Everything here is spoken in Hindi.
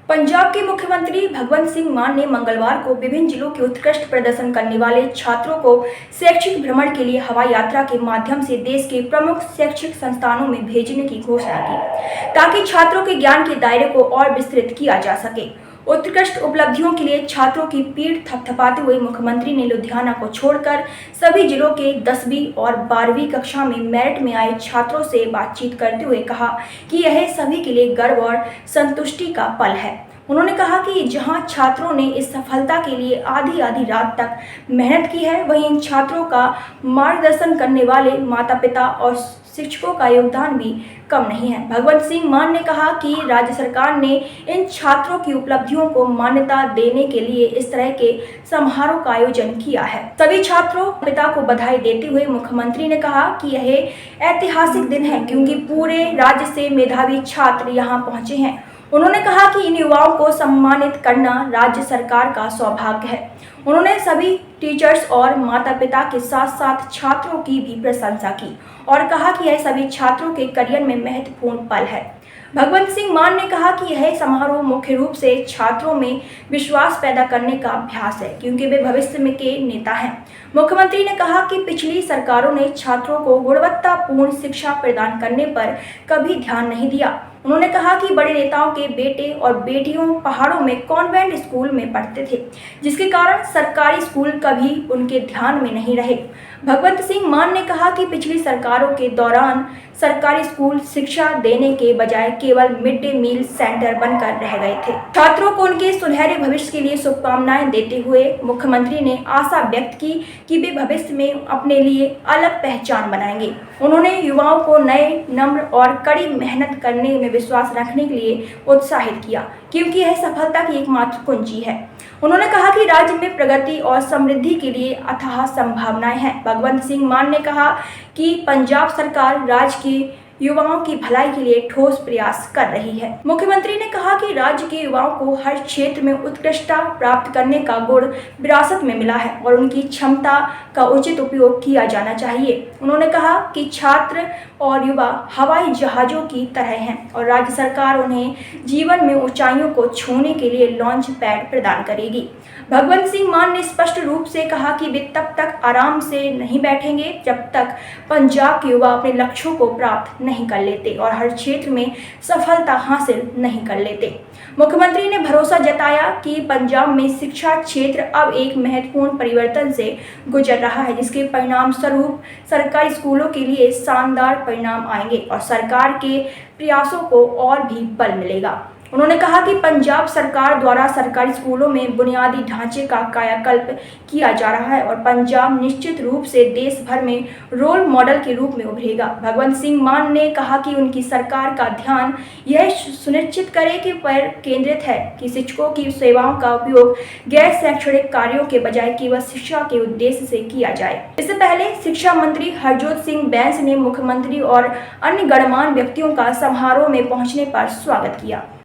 पंजाब के मुख्यमंत्री भगवंत सिंह मान ने मंगलवार को विभिन्न जिलों के उत्कृष्ट प्रदर्शन करने वाले छात्रों को शैक्षिक भ्रमण के लिए हवाई यात्रा के माध्यम से देश के प्रमुख शैक्षिक संस्थानों में भेजने की घोषणा की, ताकि छात्रों के ज्ञान के दायरे को और विस्तृत किया जा सके। उत्कृष्ट उपलब्धियों के लिए छात्रों की पीठ थपथपाते हुए मुख्यमंत्री ने लुधियाना को छोड़कर सभी जिलों के 10वीं और 12वीं कक्षा में मेरिट में आए छात्रों से बातचीत करते हुए कहा कि यह सभी के लिए गर्व और संतुष्टि का पल है। उन्होंने कहा कि जहां छात्रों ने इस सफलता के लिए आधी आधी रात तक मेहनत की है, वहीं इन छात्रों का मार्गदर्शन करने वाले माता पिता और शिक्षकों का योगदान भी कम नहीं है। भगवंत सिंह मान ने कहा कि राज्य सरकार ने इन छात्रों की उपलब्धियों को मान्यता देने के लिए इस तरह के समारोह का आयोजन किया है। सभी छात्रों पिता को बधाई देते हुए मुख्यमंत्री ने कहा कि यह ऐतिहासिक दिन है, क्योंकि पूरे राज्य से मेधावी छात्र यहाँ पहुंचे हैं। उन्होंने कहा कि इन युवाओं को सम्मानित करना राज्य सरकार का सौभाग्य है। उन्होंने सभी टीचर्स और माता पिता के साथ साथ छात्रों की भी प्रशंसा की और कहा कि यह सभी छात्रों के करियर में महत्वपूर्ण पल है। भगवंत सिंह मान ने कहा कि यह समारोह मुख्य रूप से छात्रों में विश्वास पैदा करने का अभ्यास है, क्योंकि वे भविष्य में के नेता हैं। मुख्यमंत्री ने कहा कि पिछली सरकारों ने छात्रों को गुणवत्तापूर्ण शिक्षा प्रदान करने पर कभी ध्यान नहीं दिया। उन्होंने कहा कि बड़े नेताओं के बेटे और बेटियों पहाड़ों में कॉन्वेंट स्कूल में पढ़ते थे, जिसके कारण सरकारी स्कूल कभी उनके ध्यान में नहीं रहे। भगवंत सिंह मान ने कहा कि पिछली सरकारों के दौरान सरकारी स्कूल शिक्षा देने के बजाय केवल मिड डे मील सेंटर बनकर रह गए थे। छात्रों को उनके सुनहरे भविष्य के लिए शुभकामनाएं देते हुए मुख्यमंत्री ने आशा व्यक्त की कि वे भविष्य में अपने लिए अलग पहचान बनाएंगे। उन्होंने युवाओं को नए, नम्र और कड़ी मेहनत करने में विश्वास रखने के लिए उत्साहित किया, क्योंकि यह सफलता की एकमात्र कुंजी है। उन्होंने कहा कि राज्य में प्रगति और समृद्धि के लिए अथाह संभावनाएं हैं। भगवंत सिंह मान ने कहा कि पंजाब सरकार राज्य के युवाओं की भलाई के लिए ठोस प्रयास कर रही है। मुख्यमंत्री ने कहा कि राज्य के युवाओं को हर क्षेत्र में उत्कृष्टता प्राप्त करने का गुण विरासत में मिला है और उनकी क्षमता का उचित उपयोग किया जाना चाहिए। उन्होंने कहा कि छात्र और युवा हवाई जहाजों की तरह हैं और राज्य सरकार उन्हें जीवन में ऊंचाइयों को छूने के लिए लॉन्च पैड प्रदान करेगी। भगवंत सिंह मान ने स्पष्ट रूप से कहा कि वे तब तक आराम से नहीं बैठेंगे जब तक पंजाब के युवा अपने लक्ष्यों को प्राप्त नहीं कर लेते और हर क्षेत्र में सफलता हासिल नहीं कर लेते। मुख्यमंत्री ने भरोसा जताया कि पंजाब में शिक्षा क्षेत्र अब एक महत्वपूर्ण परिवर्तन से गुजर रहा है, जिसके परिणाम स्वरूप सरकारी स्कूलों के लिए शानदार परिणाम आएंगे और सरकार के प्रयासों को और भी बल मिलेगा। उन्होंने कहा कि पंजाब सरकार द्वारा सरकारी स्कूलों में बुनियादी ढांचे का कायाकल्प किया जा रहा है और पंजाब निश्चित रूप से देश भर में रोल मॉडल के रूप में उभरेगा। भगवंत सिंह मान ने कहा कि उनकी सरकार का ध्यान यह सुनिश्चित करे कि पर केंद्रित है कि शिक्षकों की सेवाओं का उपयोग गैर शैक्षणिक कार्यों के बजाय केवल शिक्षा के उद्देश्य से किया जाए। इससे पहले शिक्षा मंत्री हरजोत सिंह बैंस ने मुख्यमंत्री और अन्य गणमान्य व्यक्तियों का समारोह में पहुंचने पर स्वागत किया।